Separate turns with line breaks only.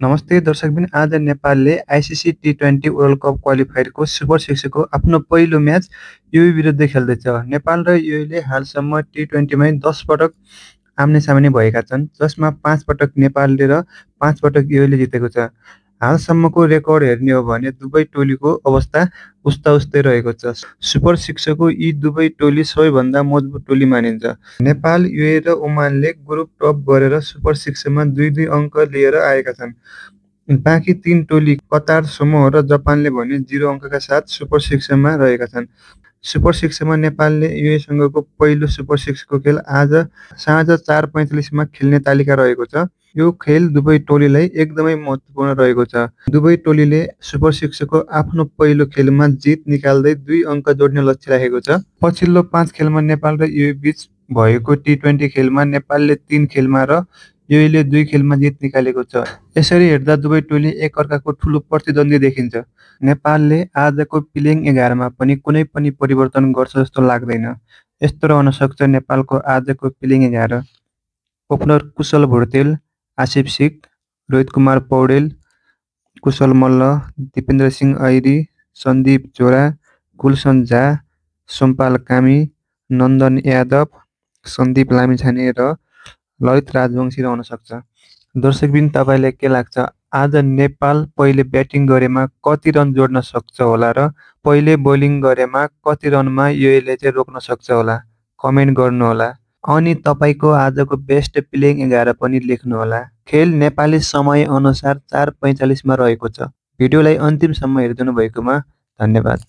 नमस्ते दर्शकबिन, आज नेपालले आइसिसी टी20 वर्ल्ड कप क्वालिफायरको सुपर 6 को आफ्नो पहिलो म्याच युए विरुद्ध खेल्दैछ। नेपाल र युएले हालसम्म टी20मै 10 पटक आम्ने-सामने भएका छन्, जसमा 5 पटक नेपालले र 5 पटक युएले जितेको छ। हालसम्मको रेकर्ड हेर्ने हो भने दुवै टोलीको अवस्था उस्तै रहेको छ। सुपर 6 को यी दुवै टोली सबैभन्दा मजबुत टोली मानिन्छ। नेपाल, युए र ओमानले ग्रुप टप गरेर सुपर 6 मा 2-2 अङ्क लिएर आएका छन्। बाँकी 3 टोली कतार, समोआ र जापानले भने 0 अङ्कका साथ सुपर 6 मा रहेका छन्। सुपर 6 मा नेपालले युएसँगको पहिलो सुपर 6 को खेल आज साँझ 4:45 मा खेल्ने तालिका रहेको छ। यो खेल दुवै टोलीलाई एकदमै महत्त्वपूर्ण रहेको छ। दुवै टोलीले सुपर 6 को आफ्नो पहिलो खेलमा जित निकाल्दै 2 अङ्क जोड्ने लक्ष्य राखेको छ। पछिल्लो 5 खेलमा नेपाल र युए बीच भएको टी20 खेलमा नेपालले 3 खेलमा र युएले 2 खेलमा जित निकालेको छ। यसरी हेर्दा दुवै टोली एकअर्काको ठूलो प्रतिद्वन्दी देखिन्छ। नेपालले आजको प्लेइङ 11 मा पनि कुनै पनि परिवर्तन गर्छ जस्तो लाग्दैन। यस्तो रहन सक्छ नेपालको आजको प्लेइङ 11: ओपनर कुशल भुर्तेल, आसिफ सिख, रोहित कुमार पौडेल, कुशल मल्ल, दिपेन्द्र सिंह ऐरी, सन्दीप जोरा, गुलसन झा, सोमपाल कामी, नन्दन यादव, सन्दीप लामिछाने र ललित राजवंशी रहन सक्छ। दर्शकबिन, तपाईलाई के लाग्छ, आज नेपाल पहिले ब्याटिङ गरेमा कति रन जोड्न सक्छ होला र पहिले बोलिङ गरेमा कति रनमा युएले चाहिँ रोक्न सक्छ होला? कमेन्ट गर्नुहोला। अनि तपाईको आजको बेस्ट प्लेइङ 11 पनि लेख्नुहोला। खेल नेपाली समय अनुसार 4:45 मा रहेको छ। भिडियोलाई अन्तिमसम्म हेरिदिनु भएकोमा धन्यवाद।